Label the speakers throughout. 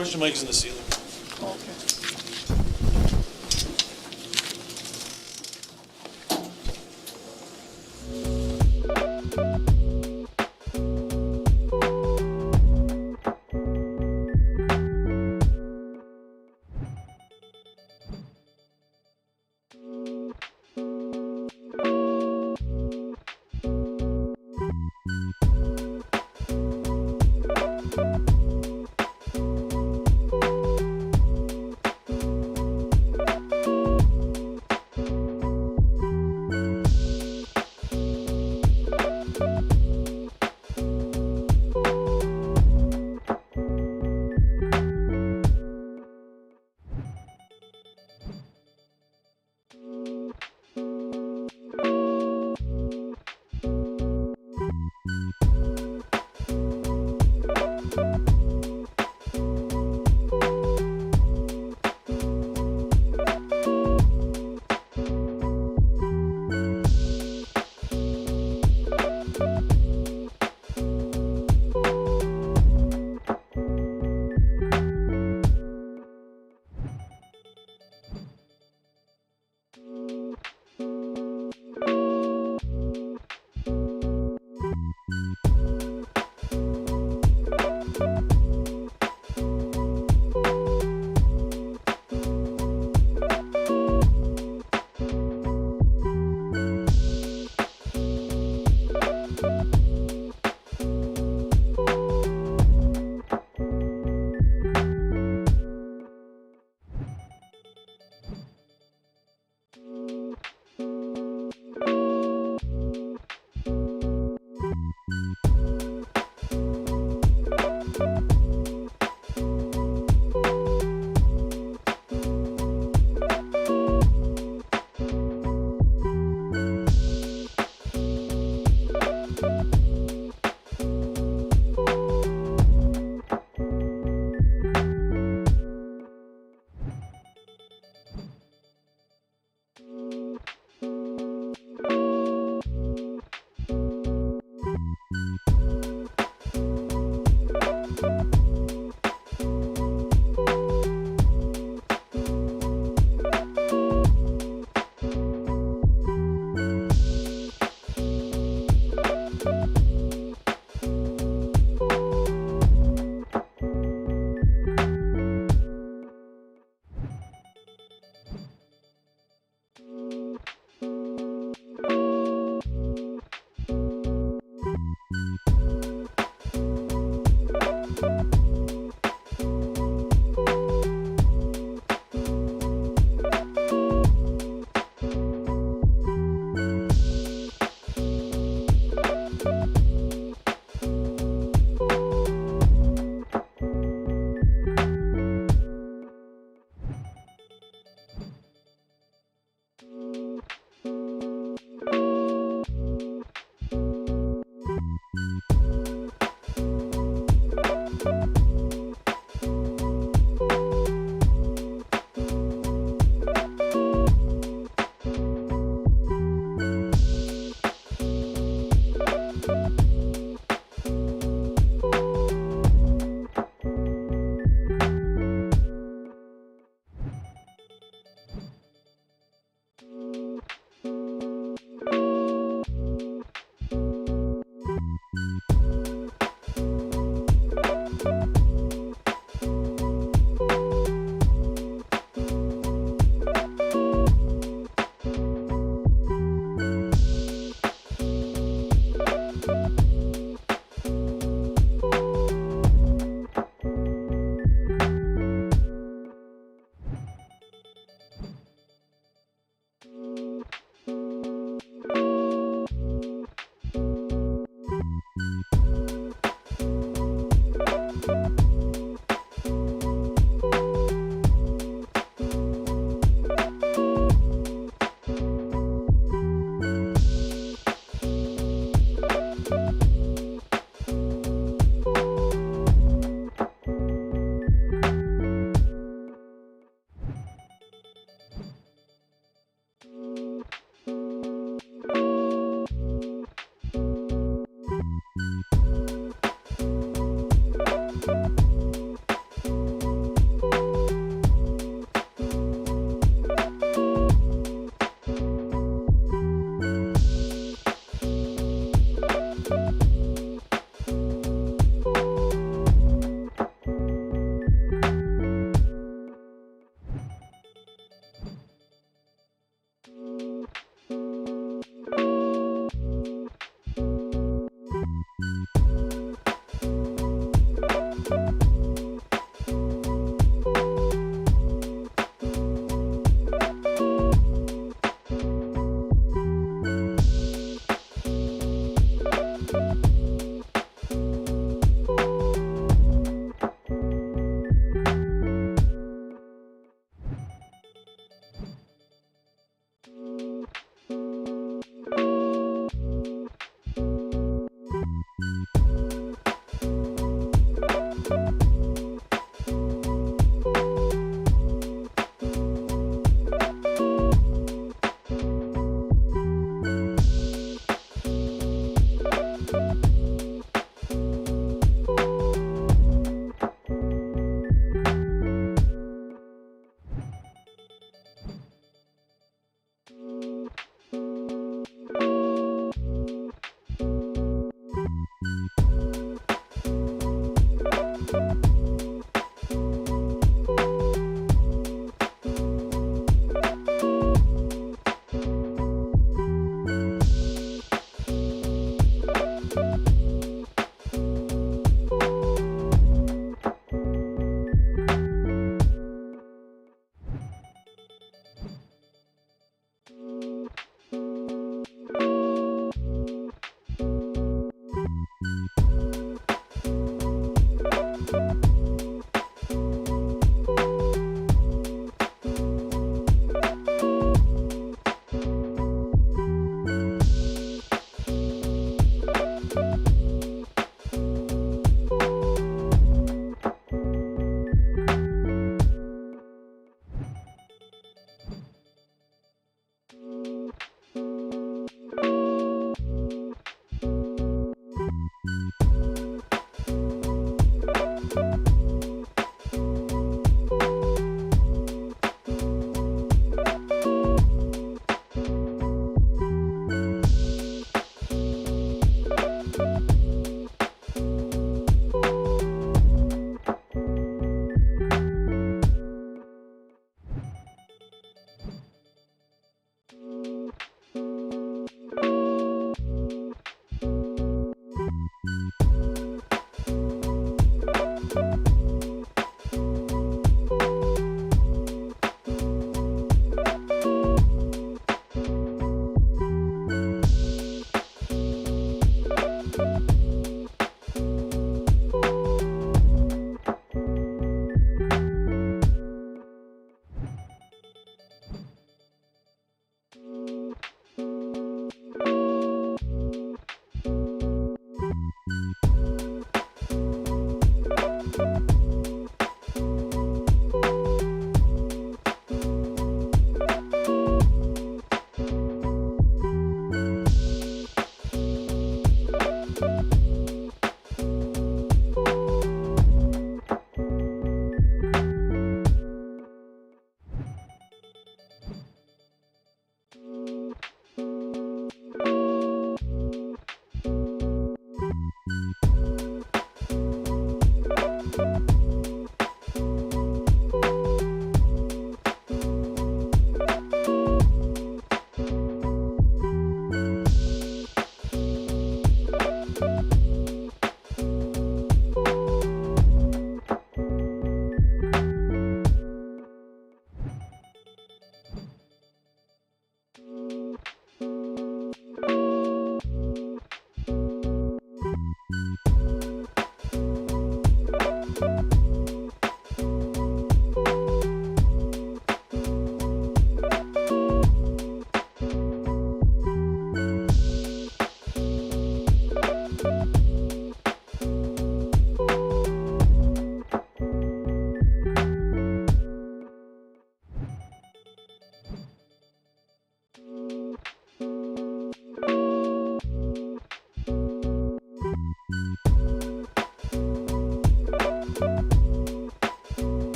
Speaker 1: Question mic's in the ceiling.
Speaker 2: Okay.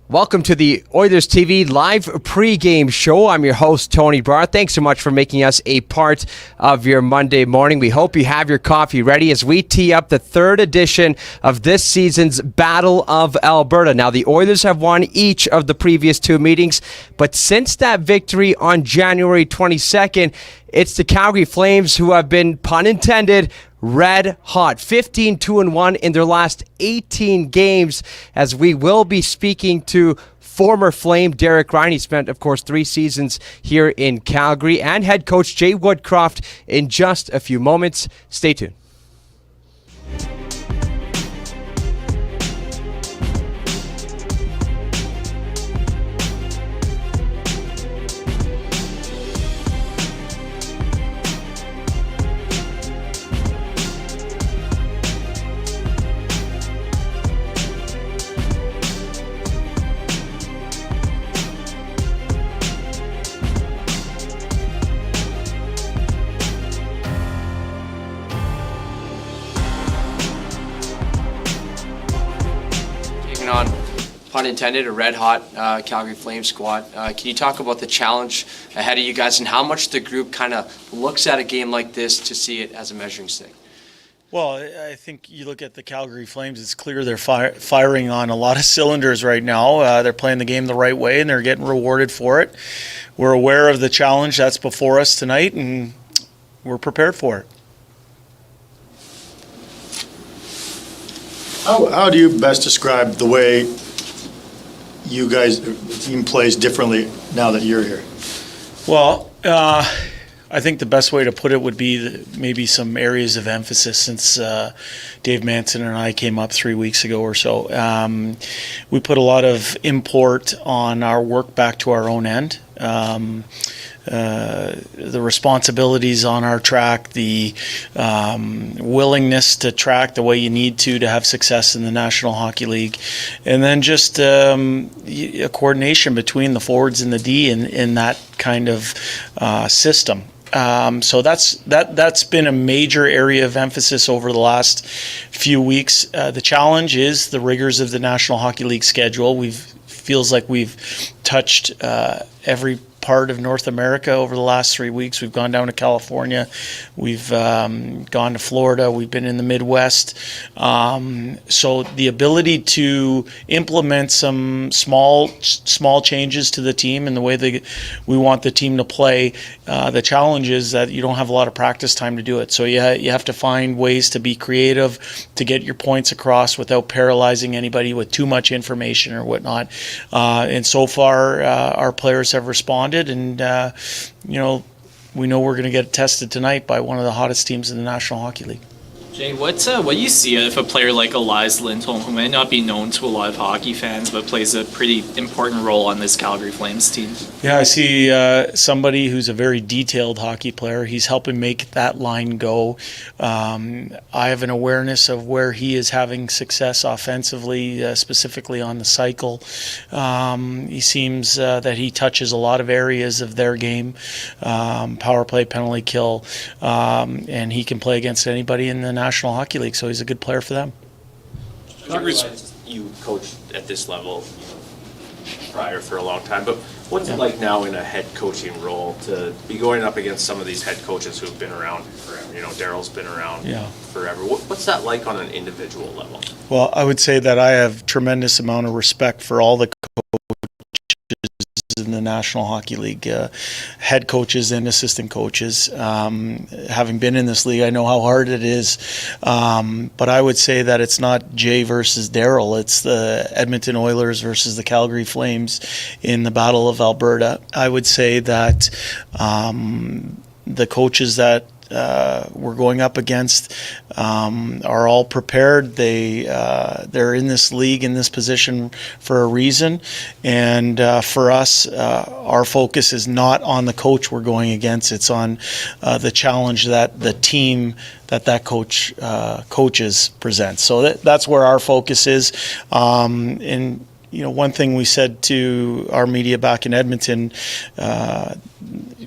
Speaker 1: Welcome to the Oilers TV live pregame show. I'm your host, Tony Barr. Thanks so much for making us a part of your Monday morning. We hope you have your coffee ready as we tee up the third edition of this season's Battle of Alberta. Now, the Oilers have won each of the previous two meetings, but since that victory on January 22nd, it's the Calgary Flames who have been, pun intended, red hot. 15-2-1 in their last 18 games, as we will be speaking to former Flame Derek Ryan. He spent, of course, 3 seasons here in Calgary, and head coach Jay Woodcroft in just a few moments. Stay tuned. On, pun intended, a red-hot Calgary Flames squad. Can you talk about the challenge ahead of you guys and how much the group kind of looks at a game like this to see it as a measuring stick?
Speaker 3: Well, I think you look at the Calgary Flames, it's clear they're firing on a lot of cylinders right now. They're playing the game the right way, and they're getting rewarded for it. We're aware of the challenge that's before us tonight, and we're prepared for it.
Speaker 4: How do you best describe the way you guys, the team plays differently now that you're here?
Speaker 3: Well, I think the best way to put it would be maybe some areas of emphasis since Dave Manson and I came up 3 weeks ago or so. We put a lot of import on our work back to our own end. The responsibilities on our track, the willingness to track the way you need to have success in the National Hockey League, and then just a coordination between the forwards and the D in that kind of system. So that's been a major area of emphasis over the last few weeks. The challenge is the rigors of the National Hockey League schedule. Feels like we've touched every part of North America over the last 3 weeks. We've gone down to California. We've gone to Florida. We've been in the Midwest. So the ability to implement some small changes to the team and the way we want the team to play. The challenge is that you don't have a lot of practice time to do it. So you have to find ways to be creative, to get your points across without paralyzing anybody with too much information or whatnot. And so far, our players have responded. And, we know we're going to get tested tonight by one of the hottest teams in the National Hockey League.
Speaker 5: Jay, what do you see if a player like Elias Lindholm, who might not be known to a lot of hockey fans, but plays a pretty important role on this Calgary Flames team?
Speaker 3: Yeah, I see somebody who's a very detailed hockey player. He's helping make that line go. I have an awareness of where he is having success offensively, specifically on the cycle. He seems that he touches a lot of areas of their game, power play, penalty kill, and he can play against anybody in the National Hockey League, so he's a good player for them.
Speaker 6: You coached at this level prior for a long time, but what's it like now in a head coaching role to be going up against some of these head coaches who've been around forever? Daryl's been around forever. What's that like on an individual level?
Speaker 3: Well, I would say that I have tremendous amount of respect for all the in the National Hockey League, head coaches and assistant coaches. Having been in this league, I know how hard it is. But I would say that it's not Jay versus Daryl. It's the Edmonton Oilers versus the Calgary Flames in the Battle of Alberta. I would say that the coaches that we're going up against are all prepared. They're in this league, in this position for a reason. And for us, our focus is not on the coach we're going against. It's on the challenge that the team that coaches presents. So that's where our focus is. And one thing we said to our media back in Edmonton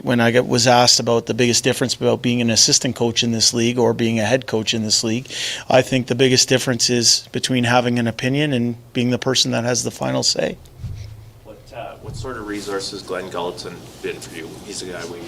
Speaker 3: when I was asked about the biggest difference about being an assistant coach in this league or being a head coach in this league, I think the biggest difference is between having an opinion and being the person that has the final say.
Speaker 6: What sort of resources Glenn Gulleton been for you? He's a guy we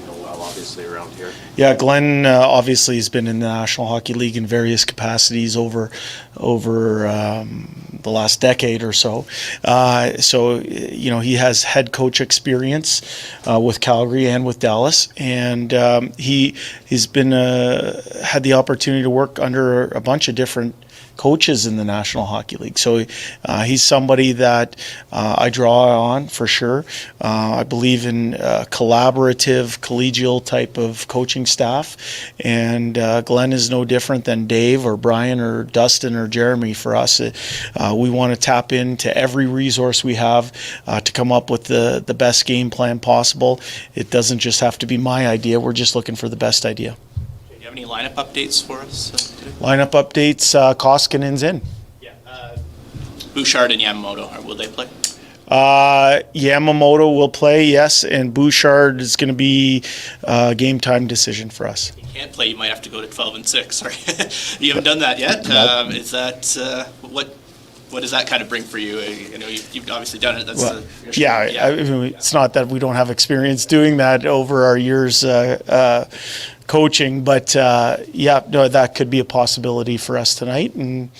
Speaker 6: know well, obviously, around here.
Speaker 3: Yeah, Glenn obviously has been in the National Hockey League in various capacities over the last decade or so. He has head coach experience with Calgary and with Dallas, and he's been had the opportunity to work under a bunch of different coaches in the National Hockey League. So he's somebody that I draw on for sure. I believe in collaborative, collegial type of coaching staff. And Glenn is no different than Dave or Brian or Dustin or Jeremy for us. We want to tap into every resource we have to come up with the best game plan possible. It doesn't just have to be my idea. We're just looking for the best idea.
Speaker 2: Do you have any lineup updates for us today?
Speaker 3: Lineup updates, Koskinen's in.
Speaker 2: Yeah. Bouchard and Yamamoto, will they play?
Speaker 3: Yamamoto will play, yes, and Bouchard is going to be a game time decision for us.
Speaker 2: If you can't play, you might have to go to 12-6. Right? You haven't done that yet.
Speaker 3: Nope.
Speaker 2: Is that what does that kind of bring for you? I know you've obviously done it. That's
Speaker 3: I mean, it's not that we don't have experience doing that over our years coaching, but that could be a possibility for us tonight. And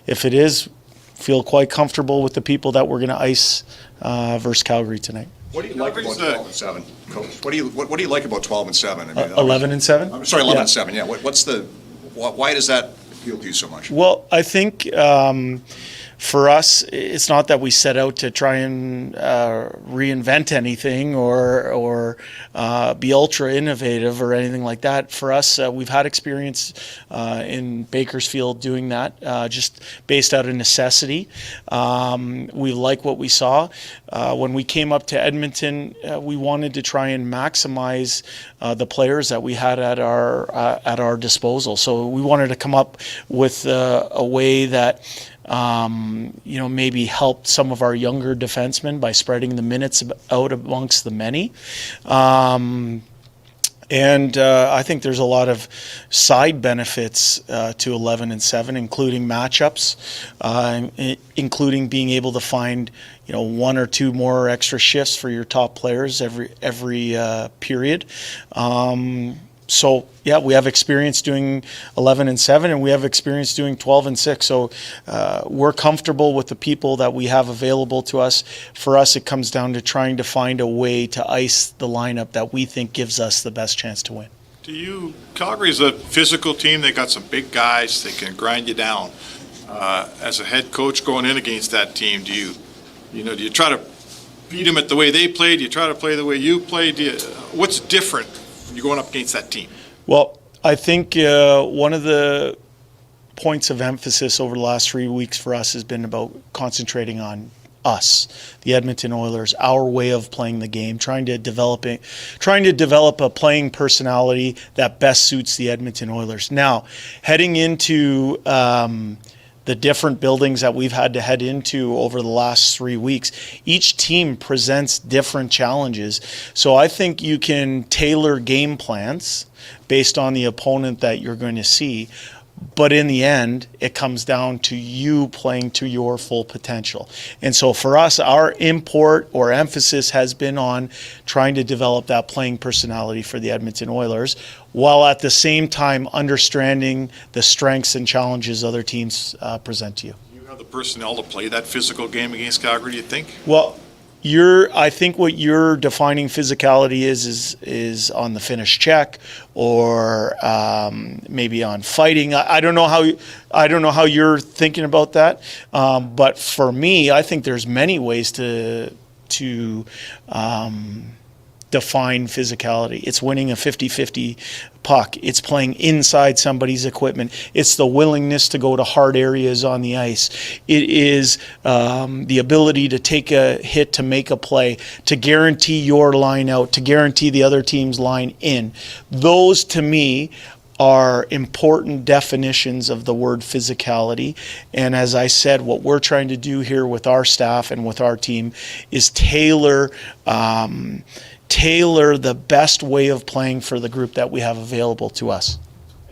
Speaker 3: if it is, feel quite comfortable with the people that we're going to ice versus Calgary tonight.
Speaker 7: What do you like about 12 and 7, Coach? What do you like about 12 and 7? I mean,
Speaker 3: 11 and 7?
Speaker 7: I'm sorry, 11 and 7. Yeah. Why does that appeal to you so much?
Speaker 3: Well, I think for us, it's not that we set out to try and reinvent anything or be ultra innovative or anything like that. For us, we've had experience in Bakersfield doing that, just based out of necessity. We like what we saw. When we came up to Edmonton, we wanted to try and maximize the players that we had at our disposal. So we wanted to come up with a way that maybe helped some of our younger defensemen by spreading the minutes out amongst the many. And I think there's a lot of side benefits to 11 and 7, including matchups, including being able to find one or two more extra shifts for your top players every period. So, we have experience doing 11 and 7, and we have experience doing 12 and 6. So we're comfortable with the people that we have available to us. For us, it comes down to trying to find a way to ice the lineup that we think gives us the best chance to win.
Speaker 8: Calgary's a physical team. They got some big guys. They can grind you down. As a head coach going in against that team, do you try to beat them at the way they played? Do you try to play the way you played? What's different when you're going up against that team?
Speaker 3: Well, I think one of the points of emphasis over the last 3 weeks for us has been about concentrating on us, the Edmonton Oilers, our way of playing the game, trying to develop a playing personality that best suits the Edmonton Oilers. Now, heading into the different buildings that we've had to head into over the last 3 weeks, each team presents different challenges. So I think you can tailor game plans based on the opponent that you're going to see. But in the end, it comes down to you playing to your full potential. And so for us, our import or emphasis has been on trying to develop that playing personality for the Edmonton Oilers, while at the same time understanding the strengths and challenges other teams present to you.
Speaker 8: Do you have the personnel to play that physical game against Calgary, do you think?
Speaker 3: Well, I think what you're defining physicality is on the finish check or maybe on fighting. I don't know how you're thinking about that, but for me, I think there's many ways to define physicality. It's winning a 50-50 puck. It's playing inside somebody's equipment. It's the willingness to go to hard areas on the ice. It is the ability to take a hit to make a play, to guarantee your line out, to guarantee the other team's line in. Those, to me, are important definitions of the word physicality. And as I said, what we're trying to do here with our staff and with our team is tailor the best way of playing for the group that we have available to us.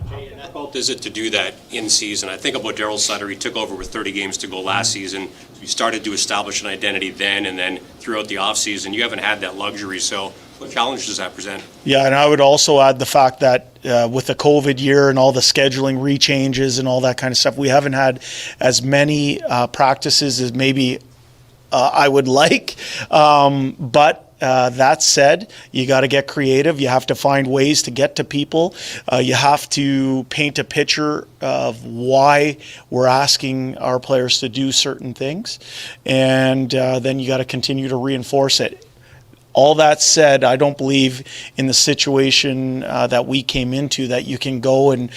Speaker 9: How difficult is it to do that in season? I think about Daryl Sutter. He took over with 30 games to go last season. You started to establish an identity then, and then throughout the offseason, you haven't had that luxury. So what challenge does that present?
Speaker 3: Yeah, and I would also add the fact that with the COVID year and all the scheduling rechanges and all that kind of stuff, we haven't had as many practices as maybe I would like. But that said, you got to get creative. You have to find ways to get to people. You have to paint a picture of why we're asking our players to do certain things. And then you got to continue to reinforce it. All that said, I don't believe in the situation that we came into that you can go and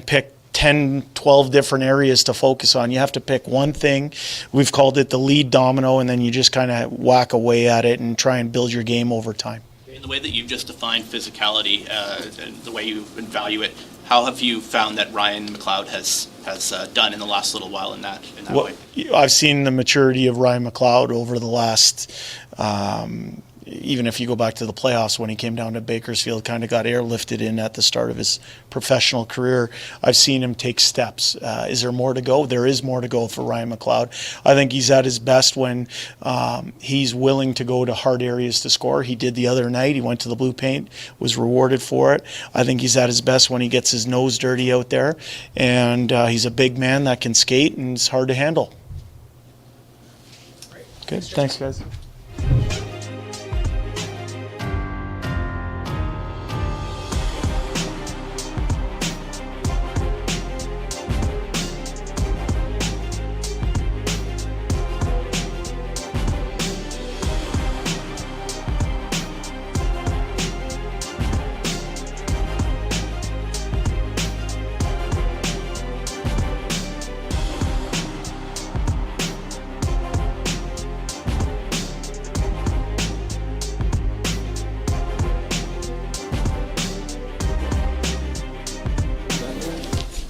Speaker 3: pick 10, 12 different areas to focus on. You have to pick one thing. We've called it the lead domino, and then you just kind of whack away at it and try and build your game over time.
Speaker 2: In the way that you've just defined physicality, and the way you value it, how have you found that Ryan McLeod has done in the last little while in that way?
Speaker 3: I've seen the maturity of Ryan McLeod over the last even if you go back to the playoffs when he came down to Bakersfield, kind of got airlifted in at the start of his professional career. I've seen him take steps. Is there more to go? There is more to go for Ryan McLeod. I think he's at his best when he's willing to go to hard areas to score. He did the other night. He went to the blue paint, was rewarded for it. I think he's at his best when he gets his nose dirty out there. And he's a big man that can skate, and it's hard to handle. Good. Thanks, guys.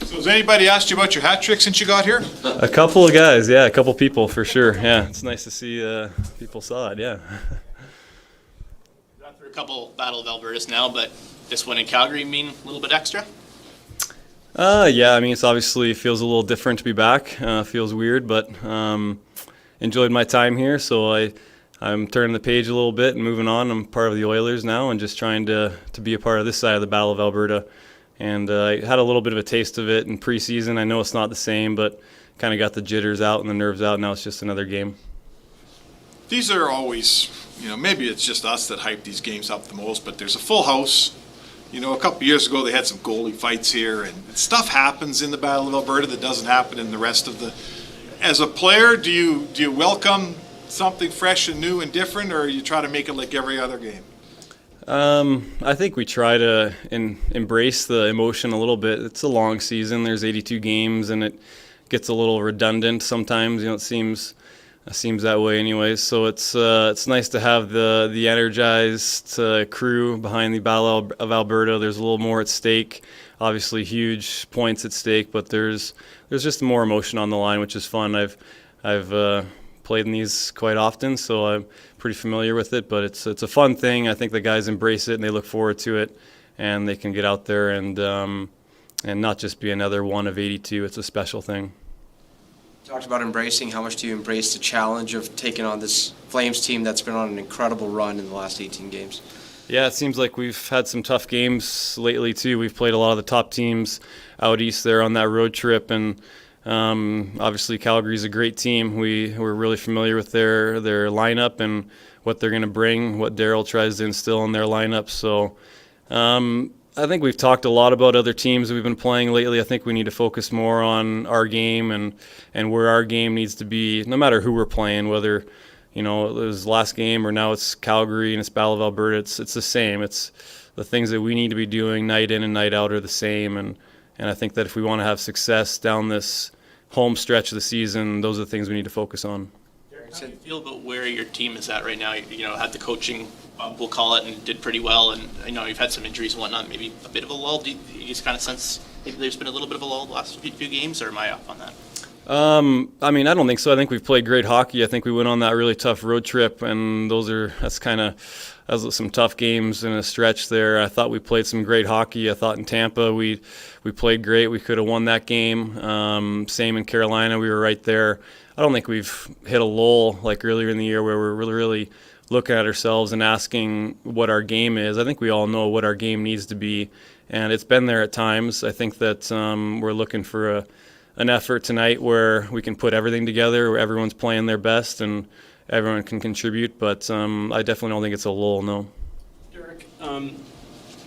Speaker 8: Has anybody asked you about your hat trick since you got here?
Speaker 10: A couple of guys, yeah, a couple people for sure. Yeah, it's nice to see people saw it, yeah.
Speaker 2: Gone through a couple Battle of Albertas now, but this one in Calgary mean a little bit extra?
Speaker 10: Yeah, I mean, it's obviously feels a little different to be back. Feels weird, but enjoyed my time here, so I'm turning the page a little bit and moving on. I'm part of the Oilers now and just trying to be a part of this side of the Battle of Alberta. And I had a little bit of a taste of it in preseason. I know it's not the same, but kind of got the jitters out and the nerves out. Now it's just another game.
Speaker 8: These are always, maybe it's just us that hype these games up the most, but there's a full house. A couple years ago they had some goalie fights here, and stuff happens in the Battle of Alberta that doesn't happen in the rest of the. As a player, do you welcome something fresh and new and different, or you try to make it like every other game?
Speaker 10: I think we try to embrace the emotion a little bit. It's a long season. There's 82 games, and it gets a little redundant sometimes. It seems that way anyways. So it's nice to have the energized crew behind the Battle of Alberta. There's a little more at stake. Obviously, huge points at stake, but there's just more emotion on the line, which is fun. I've played in these quite often, so I'm pretty familiar with it, but it's a fun thing. I think the guys embrace it and they look forward to it, and they can get out there and not just be another one of 82. It's a special thing.
Speaker 1: You talked about embracing. How much do you embrace the challenge of taking on this Flames team that's been on an incredible run in the last 18 games?
Speaker 10: Yeah, it seems like we've had some tough games lately too. We've played a lot of the top teams out east there on that road trip, and obviously Calgary's a great team. We're really familiar with their lineup and what they're going to bring, what Daryl tries to instill in their lineup. So I think we've talked a lot about other teams that we've been playing lately. I think we need to focus more on our game and where our game needs to be, no matter who we're playing, whether it was last game or now it's Calgary and it's Battle of Alberta. It's the same. It's the things that we need to be doing night in and night out are the same. And I think that if we want to have success down this home stretch of the season, those are the things we need to focus on.
Speaker 2: How do you feel about where your team is at right now? You know, had the coaching, we'll call it, and did pretty well. And I know you've had some injuries and whatnot, maybe a bit of a lull. Do you just kind of sense maybe there's been a little bit of a lull the last few games, or am I off on that?
Speaker 10: I mean, I don't think so. I think we've played great hockey. I think we went on that really tough road trip, and that was some tough games in a stretch there. I thought we played some great hockey. I thought in Tampa we played great. We could have won that game. Same in Carolina. We were right there. I don't think we've hit a lull like earlier in the year where we're really looking at ourselves and asking what our game is. I think we all know what our game needs to be, and it's been there at times. I think that we're looking for an effort tonight where we can put everything together, where everyone's playing their best and everyone can contribute, but I definitely don't think it's a lull, no.
Speaker 11: Derek,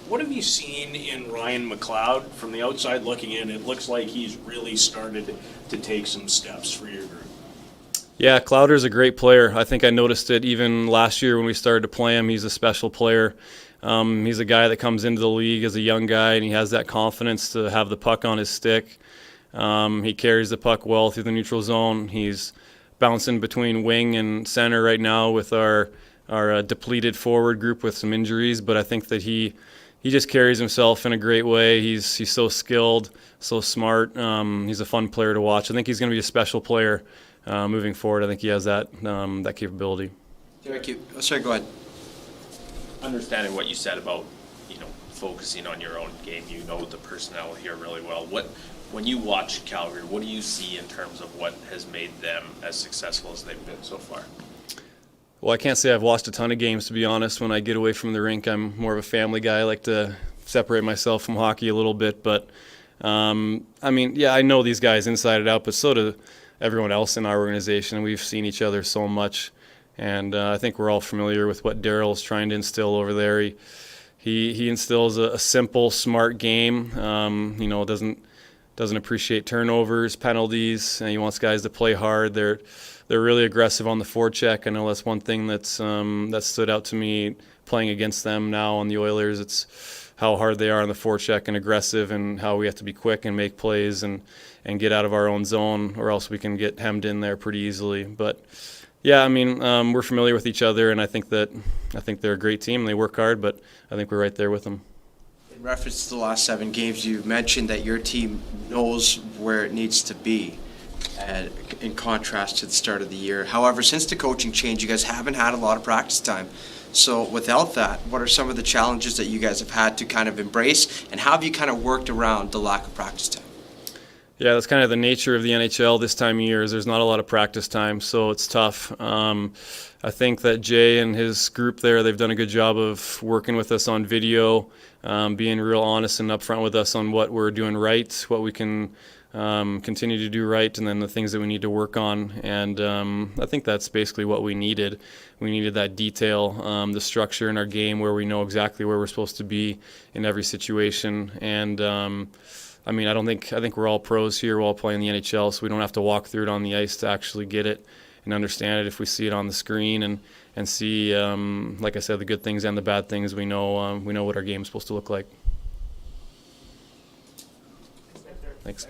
Speaker 11: what have you seen in Ryan McLeod? From the outside looking in, it looks like he's really started to take some steps for your group.
Speaker 10: Yeah, Clowder's a great player. I think I noticed it even last year when we started to play him. He's a special player. He's a guy that comes into the league as a young guy, and he has that confidence to have the puck on his stick. He carries the puck well through the neutral zone. He's bouncing between wing and center right now with our depleted forward group with some injuries, but I think that he just carries himself in a great way. He's so skilled, so smart. He's a fun player to watch. I think he's going to be a special player moving forward. I think he has that capability.
Speaker 1: Derek, sorry, go ahead.
Speaker 6: Understanding what you said about, focusing on your own game, the personnel here really well. When you watch Calgary, what do you see in terms of what has made them as successful as they've been so far?
Speaker 10: Well, I can't say I've watched a ton of games, to be honest. When I get away from the rink, I'm more of a family guy. I like to separate myself from hockey a little bit. But, I know these guys inside and out, but so do everyone else in our organization. We've seen each other so much. And I think we're all familiar with what Daryl's trying to instill over there. He instills a simple, smart game, doesn't appreciate turnovers, penalties, and he wants guys to play hard. They're really aggressive on the forecheck. I know that's one thing that stood out to me playing against them now on the Oilers. It's how hard they are on the forecheck and aggressive, and how we have to be quick and make plays and get out of our own zone, or else we can get hemmed in there pretty easily. But yeah, we're familiar with each other, and I think they're a great team. They work hard, but I think we're right there with them.
Speaker 1: In reference to the last 7 games, you mentioned that your team knows where it needs to be, in contrast to the start of the year. However, since the coaching change, you guys haven't had a lot of practice time. So without that, what are some of the challenges that you guys have had to kind of embrace, and how have you kind of worked around the lack of practice time?
Speaker 10: Yeah, that's kind of the nature of the NHL this time of year, is there's not a lot of practice time, so it's tough. I think that Jay and his group there, they've done a good job of working with us on video, being real honest and upfront with us on what we're doing right, what we can continue to do right, and then the things that we need to work on. And I think that's basically what we needed. We needed that detail, the structure in our game where we know exactly where we're supposed to be in every situation. And I think we're all pros here. We're all playing the NHL, so we don't have to walk through it on the ice to actually get it and understand it. If we see it on the screen and see, like I said, the good things and the bad things, we know what our game is supposed to look like. Thanks.